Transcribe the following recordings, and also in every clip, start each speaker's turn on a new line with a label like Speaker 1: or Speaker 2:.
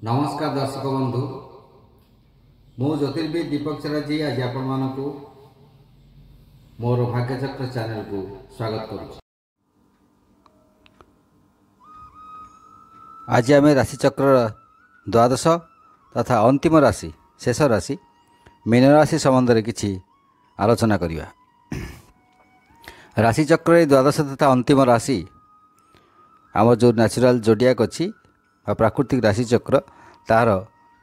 Speaker 1: नमस्कार दर्शक बंधु मु ज्योतिर्विद दीपक चराजी आज आपण मानकु मोर भाग्यचक्र चैनल को स्वागत करुच्ची। आज आम राशिचक्र द्वादश तथा अंतिम राशि शेष राशि मीन राशि संबंध में किसी आलोचना करिया। राशिचक्र द्वादश तथा अंतिम राशि आम जो नेचुरल जोडियाक अच्छी प्राकृतिक राशिचक्र तार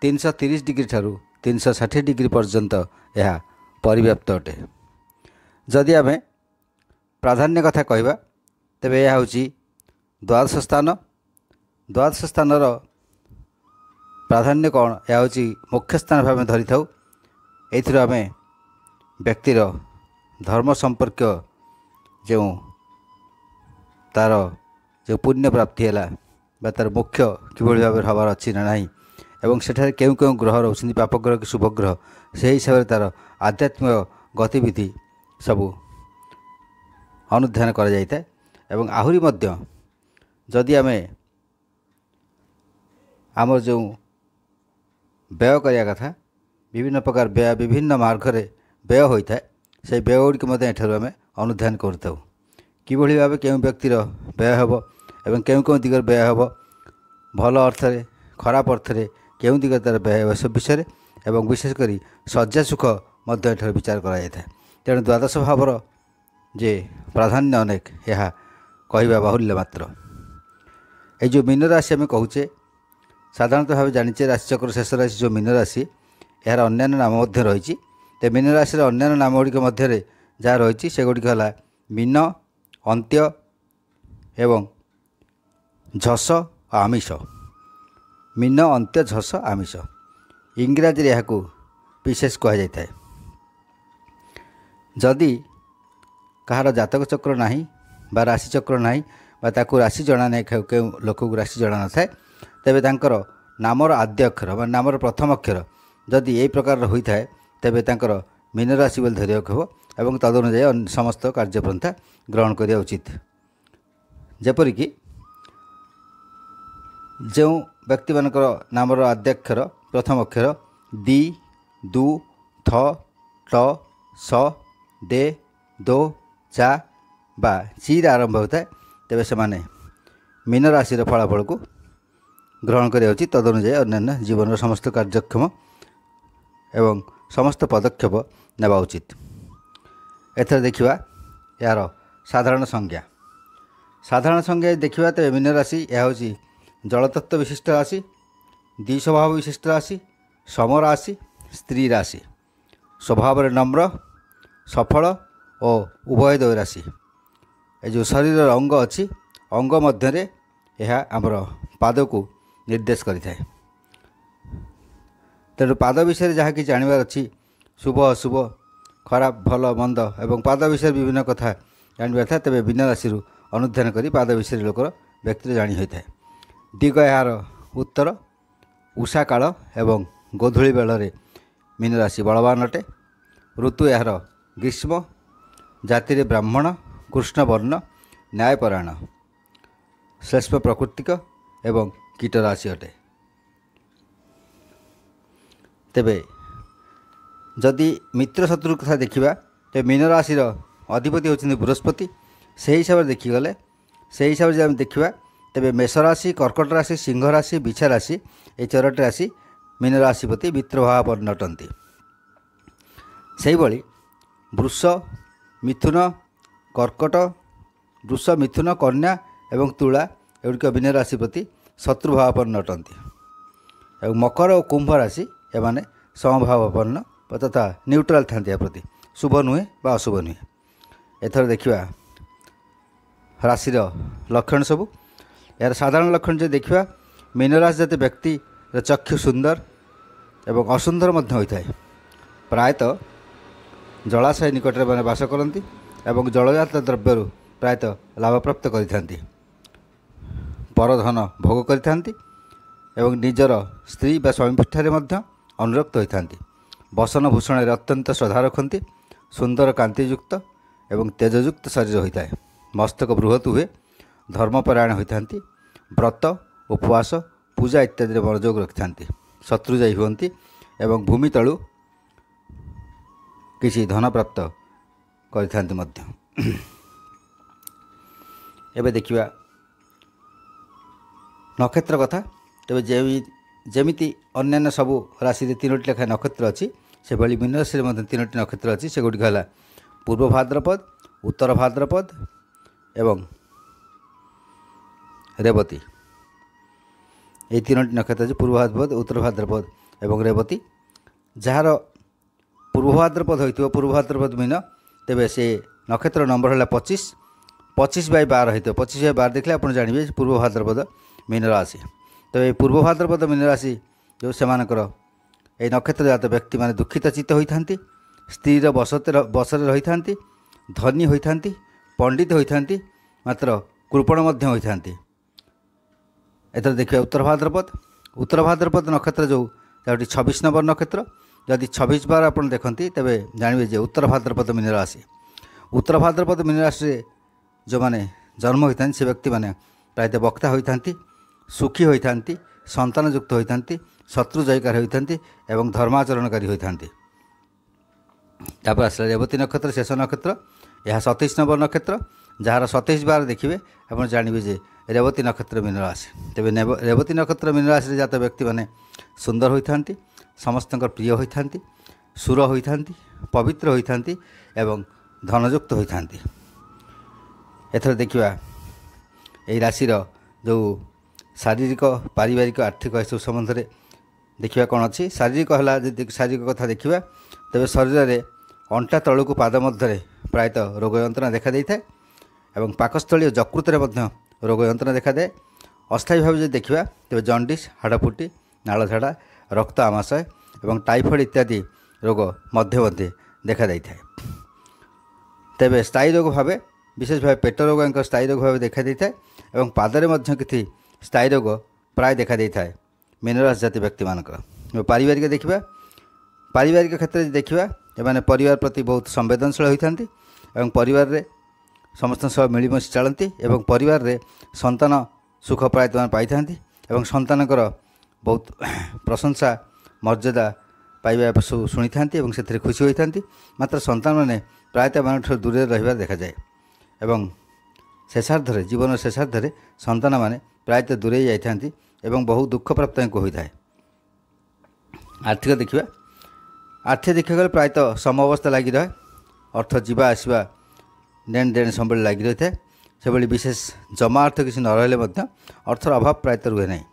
Speaker 1: 330 डिग्री ठारू 360 डिग्री पर्यंत यह परिव्याप्त अटे। जदि आम प्राधान्य कथा कहवा तेबे यह हूँ द्वादश स्थान। द्वादश स्थान प्राधान्य कौन यह हूँ मुख्य स्थान भाव धरी था। ये आम व्यक्तिर धर्म संपर्क जो तार जो पुण्य प्राप्ति है बा तार मुख्य किभली भाव हबार अच्छी ना नहीं एवं सेठारे केउं केउं ग्रह रोचंती पाप ग्रह कि शुभ ग्रह से हिसाब से तार आध्यात्मिक गतिविधि सबू अनुध्यान करा जाइता। एवं आहुरी मध्य जदि आमर जो व्यय करिया कथा विभिन्न प्रकार व्यय विभिन्न मार्गरे व्यय होता है से व्यय गुड़िक आम अनुध्यान करता किभली भाव केउं व्यक्तिर व्यय हेब एवं केउं केउं दिगरे व्यय हेब भल अर्थ खराब अर्थ केउं दिगरे तार व्यय हेब सब विषय एवं विशेषकर शଯ୍या सुख विचार करा जाता है। तेणु द्वादश भावर जे प्राधान्य अनेक यह कहवा बाहुल्य मात्र। ये जो मीन राशि आम कहूचे साधारणतः भाव जाचे राशिचक्र शेष राशि जो मीन राशि यार अन्यान्य नाम रही। तो मीन राशि अन्यान्य नाम गुड़िक मध्य जहाँ रही से गुड़िक है मीन अंत्य एवं झस आमिष। मीन अंत्य झस आमिष इंग्राजी यहाँ विशेष कह जाए। जदि कहार जातक चक्र नहीं बा राशि चक्र नहीं बा ताकू राशि जना नहीं के लोक को राशि जना न थाए तेबे तांकर नामर आद्य अक्षर बा नामर प्रथम अक्षर जदि यही प्रकार होता है तेबे तांकर मीन राशि बोली धरिया हेब एवं तदनुजाई समस्त कार्यपंथा ग्रहण करिया उचित। जेपरिक जो व्यक्ति मानकर नामर आद्याक्षर प्रथम अक्षर दी दु थ ट स दे दो चा बा ची आरंभ होता है तेबे से माने मीन राशि फलाफल को ग्रहण करिया उचित। तदनुजाई अन्यान्य जीवन समस्त कार्यक्षम एवं समस्त पदक्षेप नेबा उचित। एथर देखिबा यार साधारण संज्ञा। साधारण संज्ञा देखिबा तेबे मीन राशि यह हूँ जलतत्व विशिष्ट राशि द्विस्वभाव विशिष्ट राशि सम राशि स्त्री राशि स्वभाव नम्र सफल और उभयदय राशि। ये जो शरीर अंग अच्छी अंग मध्य यह आमर पाद को निर्देश करें। तेणु पाद विषय जहाँ कि जानवर अच्छी शुभ अशुभ खराब भल मंद एवं पाद विषय विभिन्न कथा जानवर था तेज मीन राशि अनुध्यान कर पाद विषय लोकर व्यक्ति जाणी होता है। दिग यार उत्तर उषा काल एवं गोधूली बेल मीन राशि बलवान अटे। ऋतु यार ग्रीष्म जाति ब्राह्मण कृष्ण वर्ण न्यायपरायण श्लेष्म प्रकृतिक एवं कीट राशि अटे। तेबे जदि मित्र शत्रु कथा देखा तो मीन राशि अधिपति होती बृहस्पति से हिसाब से देखीगले से हिसाब से देखा तेबे मेष राशि कर्कट राशि सिंह राशि बिछा राशि ये चारोटी राशि मीन राशिपति मित्र भाव अटंती। से भली वृष मिथुन कर्कट वृष मिथुन कन्या एवं तुला एगुड़िक मीन राशिपति शत्रुभावपन्न अटंती। और मकर और कुंभ राशि एमाने समभावपन्न तथा न्यूट्राल था प्रति शुभ नुहे बा अशुभ नुहे। एथर देखा राशि लक्षण सबू यार साधारण लक्षण जो देखा मीन राशि जाते व्यक्ति चक्षु सुंदर एवं असुंदर होता है। प्रायतः जलाशय निकट में बास करती एवं जलजात द्रव्य प्रायतः लाभ प्राप्त करती परधन भोग करती एवं निजर स्त्री बा स्वामी पृष्ठ अनुरक्त होता। बसन भूषण अत्यंत श्रद्धा रखती सुंदर कांतियुक्त एवं तेजयुक्त शरीर होता है। मस्तक बृहत हुए धर्मपरायण होता। व्रत उपवास ପୂଜା ଇତ୍ୟାଦିରେ ମନୋଯୋଗ ରଖିଥାନ୍ତି, ଶତ୍ରୁଜୟୀ ହୁଅନ୍ତି ଏବଂ ଭୂମି ତଳୁ କିଛି ଧନ ପ୍ରାପ୍ତ କରିଥାନ୍ତି ମଧ୍ୟ। ଏବେ ଦେଖିବା ନକ୍ଷତ୍ର କଥା। ତେବେ ଯେମିତି ଅନ୍ୟାନ୍ୟ ସବୁ ରାଶିରେ 3ଟି ଲେଖାଏଁ ନକ୍ଷତ୍ର ଅଛି, ସେଭଳି ମୀନ ରାଶିରେ ମଧ୍ୟ 3ଟି ନକ୍ଷତ୍ର ଅଛି। ସେଗୁଡ଼ିକ ହେଲା ପୂର୍ବ ଭାଦ୍ରପଦ, ଉତ୍ତର ଭାଦ୍ରପଦ ଏବଂ ରେବତୀ। ଏହି 3ଟି ନକ୍ଷତ୍ର ଅଛି, ପୂର୍ବ ଭାଦ୍ରପଦ, ଉତ୍ତର ଭାଦ୍ରପଦ ଏବଂ ରେବତୀ। ଯାହାର ପୂର୍ବ ଭାଦ୍ରପଦ ହୋଇଥିବ, ପୂର୍ବ ଭାଦ୍ରପଦ ମୀନ, ତେବେ ସେ ନକ୍ଷତ୍ର ନମ୍ବର ହେଲା 25, 25/12 ହୋଇଥିବ। 25/12 ଦେଖିଲେ ଆପଣ ଜାଣିବେ ପୂର୍ବ ଭାଦ୍ରପଦ ମୀନ ରାଶି। ତେବେ ଏହି ପୂର୍ବ ଭାଦ୍ରପଦ ମୀନ ରାଶି ଯେଉଁ ସେମାନଙ୍କର ଏହି ନକ୍ଷତ୍ର ଜାତ ବ୍ୟକ୍ତିମାନେ ଦୁଃଖିତ ଚିତ୍ତ ହୋଇଥାନ୍ତି, ସ୍ତ୍ରୀର ବଶରେ ରହିଥାନ୍ତି, ଧନୀ ହୋଇଥାନ୍ତି, ପଣ୍ଡିତ ହୋଇଥାନ୍ତି, ମାତ୍ର କୃପଣ ମଧ୍ୟ ହୋଇଥାନ୍ତି। ଏଥର ଦେଖିବା ଉତ୍ତର ଭାଦ୍ରପଦ। ଉତ୍ତର ଭାଦ୍ରପଦ ନକ୍ଷତ୍ର ଯେଉଁ ଯେଉଁଠି 26 ନମ୍ବର ନକ୍ଷତ୍ର, ଯଦି 26/12 ଆପଣ ଦେଖନ୍ତି ତେବେ ଜାଣିବେ ଯେ ଉତ୍ତର ଭାଦ୍ରପଦ ମୀନ ରାଶି। ଉତ୍ତର ଭାଦ୍ରପଦ ମୀନ ରାଶିରେ ଯେଉଁମାନେ ଜନ୍ମ ହୋଇଥାନ୍ତି ସେ ବ୍ୟକ୍ତିମାନେ ପ୍ରାୟତଃ ବକ୍ତା ହୋଇଥାନ୍ତି, ସୁଖୀ ହୋଇଥାନ୍ତି, ସନ୍ତାନଯୁକ୍ତ ହୋଇଥାନ୍ତି, ଶତ୍ରୁ ଜୟକାର ହୋଇଥାନ୍ତି ଏବଂ ଧର୍ମାଚରଣକାରୀ ହୋଇଥାନ୍ତି। ତାପରେ ଆସିଲା ରେବତୀ ନକ୍ଷତ୍ର, ଶେଷ ନକ୍ଷତ୍ର। ଏହା 27 ନମ୍ବର ନକ୍ଷତ୍ର। ଯାହାର 27/12 ଦେଖିବେ ଆପଣ ଜାଣିବେ ଯେ ରେବତୀ ନକ୍ଷତ୍ର ମୀନ ରାଶି। ତେବେ ରେବତୀ ନକ୍ଷତ୍ର ମୀନ ରାଶିରେ ଜାତ ବ୍ୟକ୍ତିମାନେ ସୁନ୍ଦର ହୋଇଥାନ୍ତି, ସମସ୍ତଙ୍କର ପ୍ରିୟ ହୋଇଥାନ୍ତି, ସୁର ହୋଇଥାନ୍ତି, ପବିତ୍ର ହୋଇଥାନ୍ତି ଏବଂ ଧନଯୁକ୍ତ ହୋଇଥାନ୍ତି। ଏଥର ଦେଖିବା ଏହି ରାଶିର ଯେଉଁ ଶାରୀରିକ, ପାରିବାରିକ, ଆର୍ଥିକ ଏସବୁ ସମ୍ବନ୍ଧରେ ଦେଖିବା କ'ଣ ଅଛି। ଶାରୀରିକ ହେଲା, ଯଦି ଶାରୀରିକ କଥା ଦେଖିବା ତେବେ ଶରୀରରେ ଅଣ୍ଟା ତଳକୁ ପାଦ ମଧ୍ୟରେ ପ୍ରାୟତଃ ରୋଗ ଯନ୍ତ୍ରଣା ଦେଖାଦେଇଥାଏ ଏବଂ ପାକସ୍ଥଳୀ ଓ ଯକୃତରେ ମଧ୍ୟ ରୋଗ ଯନ୍ତ୍ରଣା ଦେଖାଦେଏ। ଅସ୍ଥାୟୀ ଭାବେ ଯଦି ଦେଖିବା ତେବେ ଜଣ୍ଡିସ୍, ହାଡ଼ଫୁଟି, ନାଳଝାଡ଼ା, ରକ୍ତ ଆମାଶୟ ଏବଂ ଟାଇଫଏଡ଼୍ ଇତ୍ୟାଦି ରୋଗ ମଧ୍ୟ ଦେଖାଦେଇଥାଏ। ତେବେ ସ୍ଥାୟୀ ରୋଗ ଭାବେ ବିଶେଷ ଭାବେ ପେଟ ରୋଗ ୟାଙ୍କର ସ୍ଥାୟୀ ରୋଗ ଭାବେ ଦେଖାଦେଇଥାଏ ଏବଂ ପାଦରେ ମଧ୍ୟ କିଛି ସ୍ଥାୟୀ ରୋଗ ପ୍ରାୟ ଦେଖାଦେଇଥାଏ ମୀନରାଶି ଜାତି ବ୍ୟକ୍ତିମାନଙ୍କର। ପାରିବାରିକ ଦେଖିବା, ପାରିବାରିକ କ୍ଷେତ୍ରରେ ଦେଖିବା ଏମାନେ ପରିବାର ପ୍ରତି ବହୁତ ସମ୍ବେଦନଶୀଳ ହୋଇଥାନ୍ତି ଏବଂ ପରିବାରରେ ସମସ୍ତଙ୍କ ସହ ମିଳିମିଶି ଚଳନ୍ତି ଏବଂ ପରିବାରରେ ସନ୍ତାନ ସୁଖ ପ୍ରାୟତଃ ମାନେ ପାଇଥାନ୍ତି ଏବଂ ସନ୍ତାନଙ୍କର ବହୁତ ପ୍ରଶଂସା ମର୍ଯ୍ୟାଦା ପାଇବା ସବୁ ଶୁଣିଥାନ୍ତି ଏବଂ ସେଥିରେ ଖୁସି ହୋଇଥାନ୍ତି। ମାତ୍ର ସନ୍ତାନମାନେ ପ୍ରାୟତଃ ଏମାନଙ୍କଠାରୁ ଦୂରରେ ରହିବାର ଦେଖାଯାଏ ଏବଂ ଶେଷାର୍ଦ୍ଧରେ, ଜୀବନର ଶେଷାର୍ଦ୍ଧରେ ସନ୍ତାନମାନେ ପ୍ରାୟତଃ ଦୂରେଇ ଯାଇଥାନ୍ତି ଏବଂ ବହୁ ଦୁଃଖପ୍ରାପ୍ତ ତାଙ୍କୁ ହୋଇଥାଏ। ଆର୍ଥିକ ଦେଖିବା, ଆର୍ଥିକ ଦେଖିବାକୁ ଗଲେ ପ୍ରାୟତଃ ସମ ଅବସ୍ଥା ଲାଗି ରହେ। ଅର୍ଥ ଯିବା ଆସିବା, ନେଣ ଦେଣ ସବୁବେଳେ ଲାଗି ରହିଥାଏ। ସେଭଳି ବିଶେଷ ଜମା ଅର୍ଥ କିଛି ନ ରହିଲେ ମଧ୍ୟ ଅର୍ଥର ଅଭାବ ପ୍ରାୟତଃ ରୁହେ ନାହିଁ।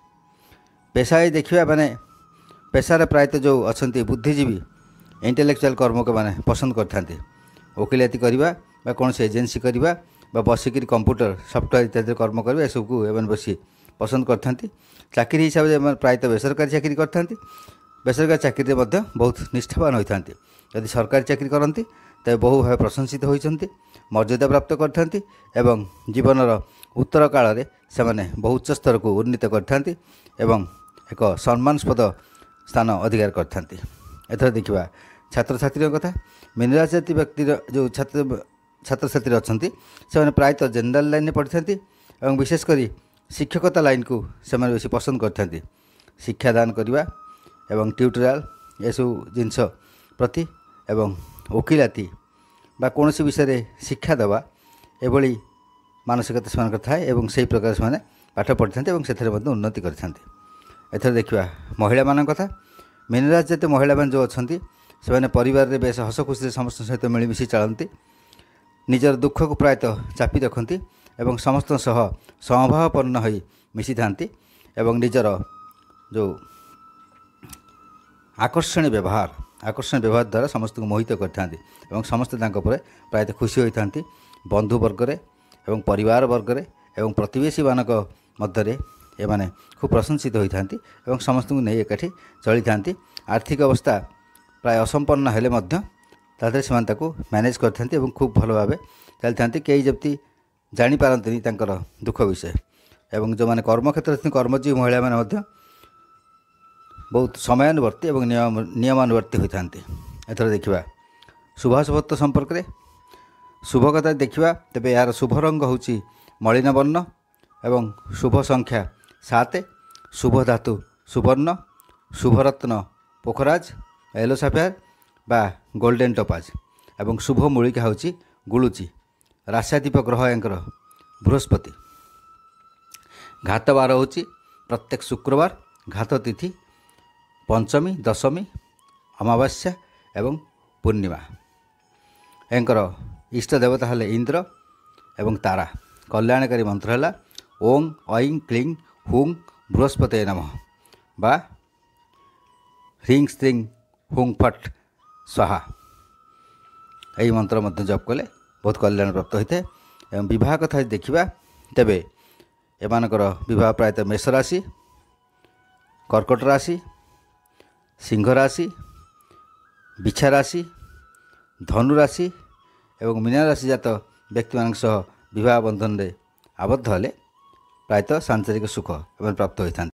Speaker 1: ପେଶାରେ ଦେଖିବା, ମାନେ ପେଶାରେ ପ୍ରାୟତଃ ଯେଉଁ ଅଛନ୍ତି ବୁଦ୍ଧିଜୀବୀ, ଇଣ୍ଟେଲେକ୍ଚୁଆଲ୍ କର୍ମକୁ ମାନେ ପସନ୍ଦ କରିଥାନ୍ତି। ଓକିଲାତି କରିବା ବା କୌଣସି ଏଜେନ୍ସି କରିବା ବା ବସିକିରି କମ୍ପ୍ୟୁଟର ସଫ୍ଟୱେୟାର ଇତ୍ୟାଦିରେ କର୍ମ କରିବା, ଏସବୁକୁ ଏମାନେ ବେଶୀ ପସନ୍ଦ କରିଥାନ୍ତି। ଚାକିରି ହିସାବରେ ଏମାନେ ପ୍ରାୟତଃ ବେସରକାରୀ ଚାକିରି କରିଥାନ୍ତି। ବେସରକାରୀ ଚାକିରିରେ ମଧ୍ୟ ବହୁତ ନିଷ୍ଠାବାନ ହୋଇଥାନ୍ତି। ଯଦି ସରକାରୀ ଚାକିରି କରନ୍ତି ତେବେ ବହୁ ଭାବେ ପ୍ରଶଂସିତ ହୋଇଛନ୍ତି, ମର୍ଯ୍ୟାଦା ପ୍ରାପ୍ତ କରିଥାନ୍ତି ଏବଂ ଜୀବନର ଉତ୍ତର କାଳରେ ସେମାନେ ବହୁ ଉଚ୍ଚ ସ୍ତରକୁ ଉନ୍ନୀତ କରିଥାନ୍ତି ଏବଂ ଏକ ସମ୍ମାନସ୍ପଦ ସ୍ଥାନ ଅଧିକାର କରିଥାନ୍ତି। ଏଥର ଦେଖିବା ଛାତ୍ରଛାତ୍ରୀଙ୍କ କଥା। ମୀନରାଶି ଜାତି ବ୍ୟକ୍ତିର ଯେଉଁ ଛାତ୍ରଛାତ୍ରୀ ଅଛନ୍ତି ସେମାନେ ପ୍ରାୟତଃ ଜେନେରାଲ ଲାଇନ୍ରେ ପଢ଼ିଥାନ୍ତି ଏବଂ ବିଶେଷ କରି ଶିକ୍ଷକତା ଲାଇନ୍କୁ ସେମାନେ ବେଶୀ ପସନ୍ଦ କରିଥାନ୍ତି। ଶିକ୍ଷାଦାନ କରିବା ଏବଂ ଟ୍ୟୁଟୋରିଆଲ ଏସବୁ ଜିନିଷ ପ୍ରତି ଏବଂ ଓକିଲାତି ବା କୌଣସି ବିଷୟରେ ଶିକ୍ଷା ଦେବା, ଏଭଳି ମାନସିକତା ସେମାନଙ୍କର ଥାଏ ଏବଂ ସେହି ପ୍ରକାର ସେମାନେ ପାଠ ପଢ଼ିଥାନ୍ତି ଏବଂ ସେଥିରେ ମଧ୍ୟ ଉନ୍ନତି କରିଥାନ୍ତି। ଏଥର ଦେଖିବା ମହିଳାମାନଙ୍କ କଥା। ମୀନରାଶି ଜାତୀୟ ମହିଳାମାନେ ଯେଉଁ ଅଛନ୍ତି ସେମାନେ ପରିବାରରେ ବେଶ ହସ ଖୁସିରେ ସମସ୍ତଙ୍କ ସହିତ ମିଳିମିଶି ଚଳନ୍ତି, ନିଜର ଦୁଃଖକୁ ପ୍ରାୟତଃ ଚାପି ରଖନ୍ତି ଏବଂ ସମସ୍ତଙ୍କ ସହ ସମଭାବପନ୍ନ ହୋଇ ମିଶିଥାନ୍ତି ଏବଂ ନିଜର ଯେଉଁ ଆକର୍ଷଣୀୟ ବ୍ୟବହାର ଦ୍ୱାରା ସମସ୍ତଙ୍କୁ ମୋହିତ କରିଥାନ୍ତି ଏବଂ ସମସ୍ତେ ତାଙ୍କ ଉପରେ ପ୍ରାୟତଃ ଖୁସି ହୋଇଥାନ୍ତି। ବନ୍ଧୁବର୍ଗରେ ଏବଂ ପରିବାର ବର୍ଗରେ ଏବଂ ପ୍ରତିବେଶୀମାନଙ୍କ ମଧ୍ୟରେ ଏମାନେ ଖୁବ୍ ପ୍ରଶଂସିତ ହୋଇଥାନ୍ତି ଏବଂ ସମସ୍ତଙ୍କୁ ନେଇ ଏକାଠି ଚଳିଥାନ୍ତି। ଆର୍ଥିକ ଅବସ୍ଥା ପ୍ରାୟ ଅସମ୍ପନ୍ନ ହେଲେ ମଧ୍ୟ ତା ଦେହରେ ସେମାନେ ତାକୁ ମ୍ୟାନେଜ୍ କରିଥାନ୍ତି ଏବଂ ଖୁବ୍ ଭଲ ଭାବେ ଚାଲିଥାନ୍ତି। କେହି ଯେମିତି ଜାଣିପାରନ୍ତିନି ତାଙ୍କର ଦୁଃଖ ବିଷୟ ଏବଂ ଯେଉଁମାନେ କର୍ମକ୍ଷେତ୍ରରେ ଅଛନ୍ତି, କର୍ମଜୀବୀ ମହିଳାମାନେ ମଧ୍ୟ ବହୁତ ସମୟାନୁବର୍ତ୍ତୀ ଏବଂ ନିୟମାନୁବର୍ତ୍ତୀ ହୋଇଥାନ୍ତି। ଏଥର ଦେଖିବା ଶୁଭାଶୁଭତ୍ୱ ସମ୍ପର୍କରେ। ଶୁଭ କଥା ଦେଖିବା ତେବେ ଏହାର ଶୁଭ ରଙ୍ଗ ହେଉଛି ମଳିନ ବର୍ଣ୍ଣ ଏବଂ ଶୁଭ ସଂଖ୍ୟା 7, शुभ धातु सुवर्ण, शुभरत्न पोखराज येलो साफायर बा गोल्डन टोपाज एवं शुभ मूलिका होची गुलुची। राशाधिप ग्रह यांकर बृहस्पति। घात बार होची प्रत्येक शुक्रवार, घात तिथि पंचमी, दशमी, अमावास्या एवं पूर्णिमा। यांकर इष्ट देवता हेले इंद्र एवं तारा। कल्याणकारी मंत्र है ओं ऐं क्लीं हुं बृहस्पते नमः बा ह्रीं श्रीं हुं फट स्वाहा। यही मंत्र मध्य जप कले बहुत कल्याण प्राप्त होता है। एवं विवाह कथा देखा तेबे एमानकर विवाह प्रायतः मेष राशि, कर्कट राशि, सिंह राशि, बिछा राशि, धनु राशि एवं मीना राशि जात व्यक्ति मान विवाह बंधन में आबद्ध हेले प्रायतः सांसारिक सुख प्राप्त होता है।